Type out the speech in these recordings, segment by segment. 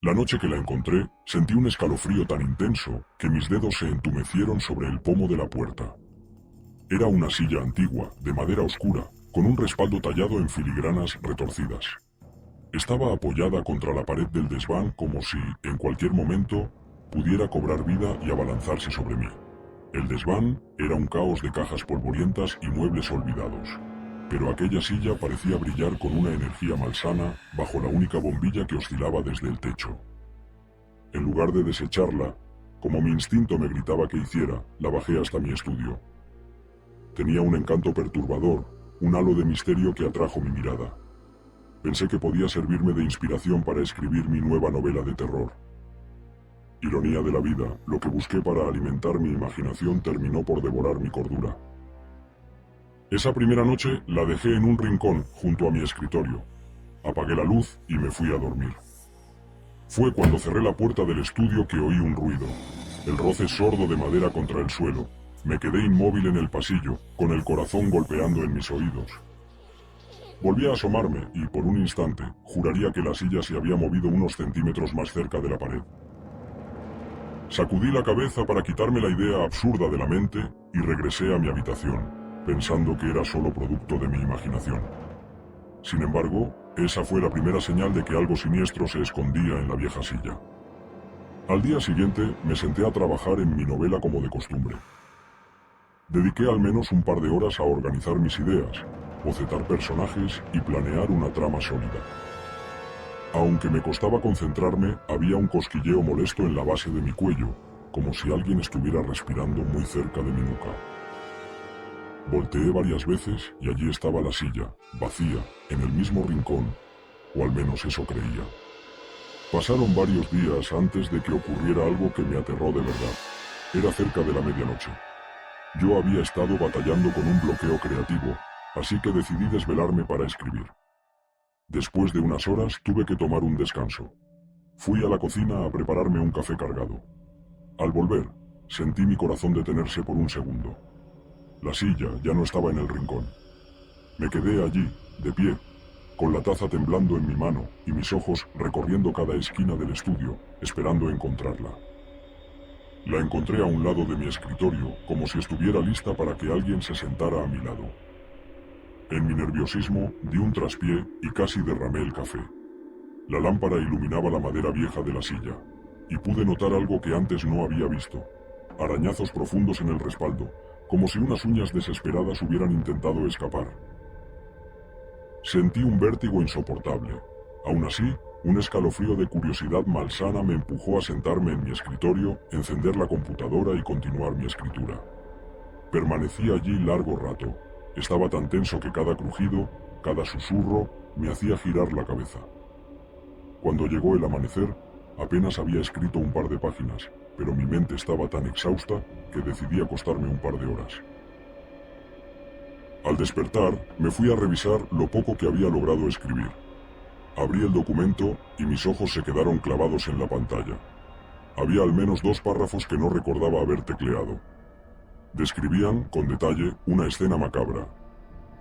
La noche que la encontré, sentí un escalofrío tan intenso que mis dedos se entumecieron sobre el pomo de la puerta. Era una silla antigua, de madera oscura, con un respaldo tallado en filigranas retorcidas. Estaba apoyada contra la pared del desván como si, en cualquier momento, pudiera cobrar vida y abalanzarse sobre mí. El desván era un caos de cajas polvorientas y muebles olvidados, pero aquella silla parecía brillar con una energía malsana bajo la única bombilla que oscilaba desde el techo. En lugar de desecharla, como mi instinto me gritaba que hiciera, la bajé hasta mi estudio. Tenía un encanto perturbador, un halo de misterio que atrajo mi mirada. Pensé que podía servirme de inspiración para escribir mi nueva novela de terror. Ironía de la vida, lo que busqué para alimentar mi imaginación terminó por devorar mi cordura. Esa primera noche la dejé en un rincón junto a mi escritorio. Apagué la luz y me fui a dormir. Fue cuando cerré la puerta del estudio que oí un ruido, el roce sordo de madera contra el suelo. Me quedé inmóvil en el pasillo, con el corazón golpeando en mis oídos. Volví a asomarme y, por un instante, juraría que la silla se había movido unos centímetros más cerca de la pared. Sacudí la cabeza para quitarme la idea absurda de la mente y regresé a mi habitación, pensando que era solo producto de mi imaginación. Sin embargo, esa fue la primera señal de que algo siniestro se escondía en la vieja silla. Al día siguiente me senté a trabajar en mi novela como de costumbre. Dediqué al menos un par de horas a organizar mis ideas, bocetar personajes y planear una trama sólida. Aunque me costaba concentrarme, había un cosquilleo molesto en la base de mi cuello, como si alguien estuviera respirando muy cerca de mi nuca. Volteé varias veces y allí estaba la silla, vacía, en el mismo rincón, o al menos eso creía. Pasaron varios días antes de que ocurriera algo que me aterró de verdad. Era cerca de la medianoche. Yo había estado batallando con un bloqueo creativo, así que decidí desvelarme para escribir. Después de unas horas tuve que tomar un descanso. Fui a la cocina a prepararme un café cargado. Al volver, sentí mi corazón detenerse por un segundo. La silla ya no estaba en el rincón. Me quedé allí, de pie, con la taza temblando en mi mano y mis ojos recorriendo cada esquina del estudio, esperando encontrarla. La encontré a un lado de mi escritorio, como si estuviera lista para que alguien se sentara a mi lado. En mi nerviosismo, di un traspié y casi derramé el café. La lámpara iluminaba la madera vieja de la silla, y pude notar algo que antes no había visto: arañazos profundos en el respaldo, como si unas uñas desesperadas hubieran intentado escapar. Sentí un vértigo insoportable. Aún así, un escalofrío de curiosidad malsana me empujó a sentarme en mi escritorio, encender la computadora y continuar mi escritura. Permanecí allí largo rato. Estaba tan tenso que cada crujido, cada susurro, me hacía girar la cabeza. Cuando llegó el amanecer, apenas había escrito un par de páginas, pero mi mente estaba tan exhausta que decidí acostarme un par de horas. Al despertar, me fui a revisar lo poco que había logrado escribir. Abrí el documento y mis ojos se quedaron clavados en la pantalla. Había al menos 2 párrafos que no recordaba haber tecleado. Describían, con detalle, una escena macabra.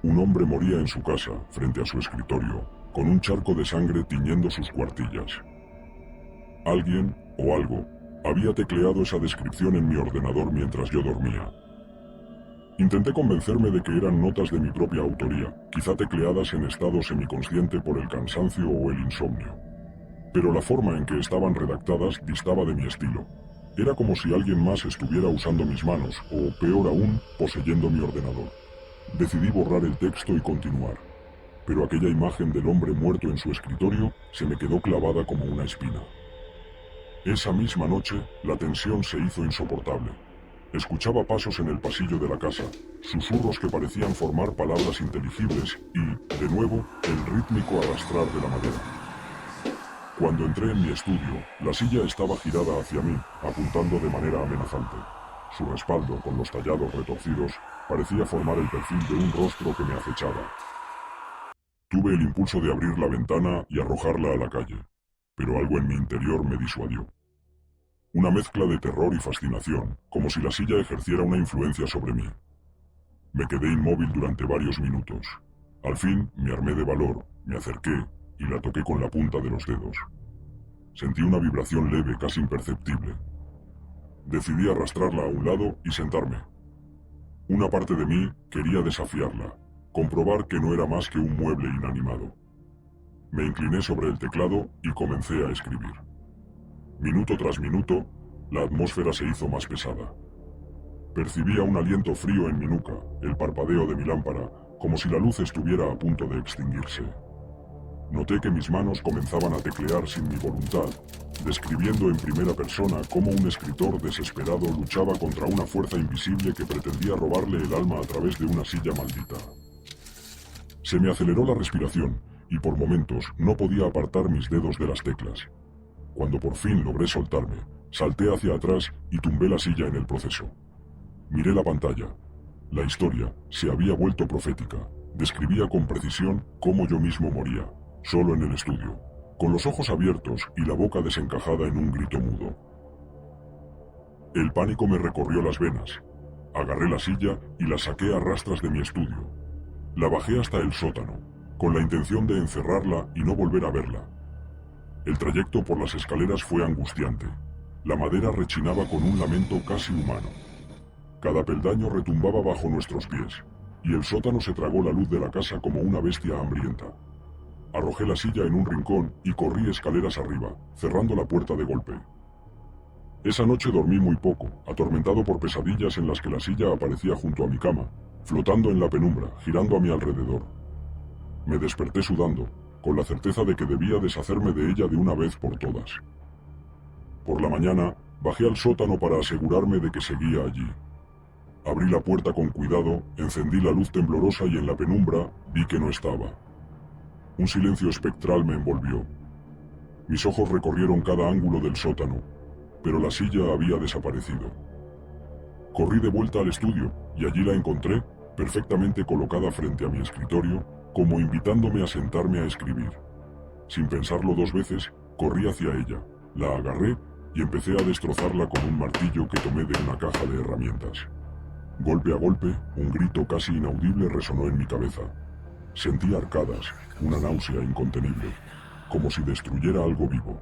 Un hombre moría en su casa, frente a su escritorio, con un charco de sangre tiñendo sus cuartillas. Alguien, o algo, había tecleado esa descripción en mi ordenador mientras yo dormía. Intenté convencerme de que eran notas de mi propia autoría, quizá tecleadas en estado semiconsciente por el cansancio o el insomnio. Pero la forma en que estaban redactadas distaba de mi estilo. Era como si alguien más estuviera usando mis manos, o peor aún, poseyendo mi ordenador. Decidí borrar el texto y continuar. Pero aquella imagen del hombre muerto en su escritorio se me quedó clavada como una espina. Esa misma noche, la tensión se hizo insoportable. Escuchaba pasos en el pasillo de la casa, susurros que parecían formar palabras inteligibles y, de nuevo, el rítmico arrastrar de la madera. Cuando entré en mi estudio, la silla estaba girada hacia mí, apuntando de manera amenazante. Su respaldo, con los tallados retorcidos, parecía formar el perfil de un rostro que me acechaba. Tuve el impulso de abrir la ventana y arrojarla a la calle, pero algo en mi interior me disuadió. Una mezcla de terror y fascinación, como si la silla ejerciera una influencia sobre mí. Me quedé inmóvil durante varios minutos. Al fin, me armé de valor, me acerqué y la toqué con la punta de los dedos. Sentí una vibración leve, casi imperceptible. Decidí arrastrarla a un lado y sentarme. Una parte de mí quería desafiarla, comprobar que no era más que un mueble inanimado. Me incliné sobre el teclado y comencé a escribir. Minuto tras minuto, la atmósfera se hizo más pesada. Percibía un aliento frío en mi nuca, el parpadeo de mi lámpara, como si la luz estuviera a punto de extinguirse. Noté que mis manos comenzaban a teclear sin mi voluntad, describiendo en primera persona cómo un escritor desesperado luchaba contra una fuerza invisible que pretendía robarle el alma a través de una silla maldita. Se me aceleró la respiración, y por momentos no podía apartar mis dedos de las teclas. Cuando por fin logré soltarme, salté hacia atrás y tumbé la silla en el proceso. Miré la pantalla. La historia se había vuelto profética. Describía con precisión cómo yo mismo moría, solo en el estudio, con los ojos abiertos y la boca desencajada en un grito mudo. El pánico me recorrió las venas. Agarré la silla y la saqué a rastras de mi estudio. La bajé hasta el sótano, con la intención de encerrarla y no volver a verla. El trayecto por las escaleras fue angustiante. La madera rechinaba con un lamento casi humano. Cada peldaño retumbaba bajo nuestros pies, y el sótano se tragó la luz de la casa como una bestia hambrienta. Arrojé la silla en un rincón y corrí escaleras arriba, cerrando la puerta de golpe. Esa noche dormí muy poco, atormentado por pesadillas en las que la silla aparecía junto a mi cama, flotando en la penumbra, girando a mi alrededor. Me desperté sudando, con la certeza de que debía deshacerme de ella de una vez por todas. Por la mañana, bajé al sótano para asegurarme de que seguía allí. Abrí la puerta con cuidado, encendí la luz temblorosa y en la penumbra vi que no estaba. Un silencio espectral me envolvió. Mis ojos recorrieron cada ángulo del sótano, pero la silla había desaparecido. Corrí de vuelta al estudio y allí la encontré, perfectamente colocada frente a mi escritorio, como invitándome a sentarme a escribir. Sin pensarlo dos veces, corrí hacia ella, la agarré y empecé a destrozarla con un martillo que tomé de una caja de herramientas. Golpe a golpe, un grito casi inaudible resonó en mi cabeza. Sentí arcadas, una náusea incontenible, como si destruyera algo vivo.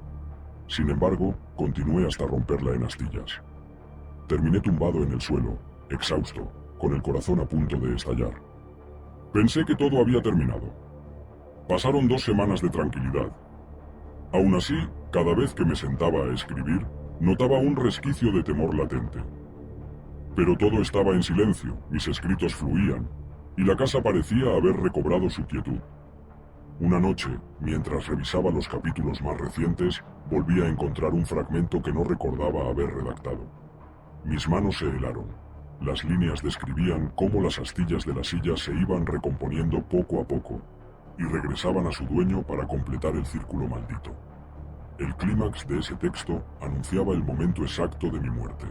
Sin embargo, continué hasta romperla en astillas. Terminé tumbado en el suelo, exhausto, con el corazón a punto de estallar. Pensé que todo había terminado. Pasaron 2 semanas de tranquilidad. Aún así, cada vez que me sentaba a escribir, notaba un resquicio de temor latente. Pero todo estaba en silencio, mis escritos fluían, y la casa parecía haber recobrado su quietud. Una noche, mientras revisaba los capítulos más recientes, volví a encontrar un fragmento que no recordaba haber redactado. Mis manos se helaron. Las líneas describían cómo las astillas de la silla se iban recomponiendo poco a poco, y regresaban a su dueño para completar el círculo maldito. El clímax de ese texto anunciaba el momento exacto de mi muerte.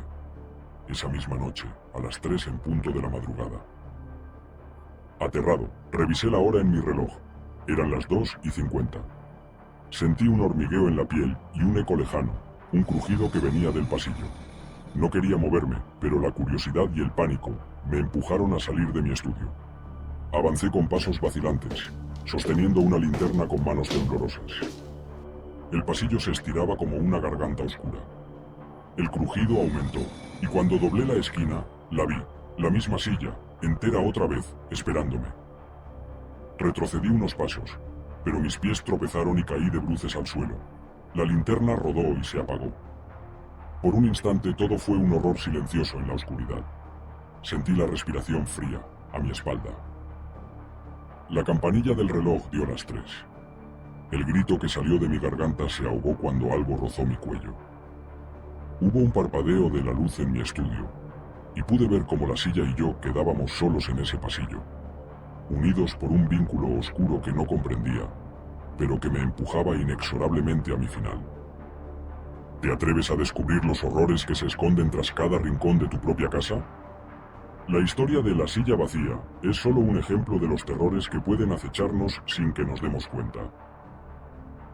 Esa misma noche, a las 3 en punto de la madrugada. Aterrado, revisé la hora en mi reloj. Eran las 2:50. Sentí un hormigueo en la piel y un eco lejano, un crujido que venía del pasillo. No quería moverme, pero la curiosidad y el pánico me empujaron a salir de mi estudio. Avancé con pasos vacilantes, sosteniendo una linterna con manos temblorosas. El pasillo se estiraba como una garganta oscura. El crujido aumentó, y cuando doblé la esquina, la vi, la misma silla, entera otra vez, esperándome. Retrocedí unos pasos, pero mis pies tropezaron y caí de bruces al suelo. La linterna rodó y se apagó. Por un instante todo fue un horror silencioso en la oscuridad. Sentí la respiración fría, a mi espalda. La campanilla del reloj dio las 3. El grito que salió de mi garganta se ahogó cuando algo rozó mi cuello. Hubo un parpadeo de la luz en mi estudio, y pude ver cómo la silla y yo quedábamos solos en ese pasillo, unidos por un vínculo oscuro que no comprendía, pero que me empujaba inexorablemente a mi final. ¿Te atreves a descubrir los horrores que se esconden tras cada rincón de tu propia casa? La historia de la silla vacía es solo un ejemplo de los terrores que pueden acecharnos sin que nos demos cuenta.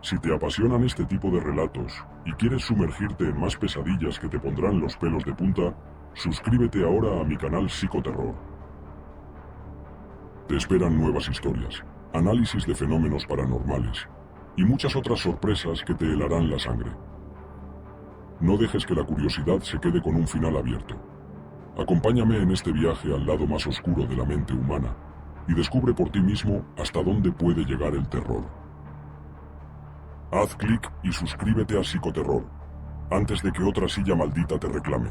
Si te apasionan este tipo de relatos y quieres sumergirte en más pesadillas que te pondrán los pelos de punta, suscríbete ahora a mi canal Psicoterror. Te esperan nuevas historias, análisis de fenómenos paranormales y muchas otras sorpresas que te helarán la sangre. No dejes que la curiosidad se quede con un final abierto. Acompáñame en este viaje al lado más oscuro de la mente humana y descubre por ti mismo hasta dónde puede llegar el terror. Haz clic y suscríbete a Psicoterror antes de que otra silla maldita te reclame.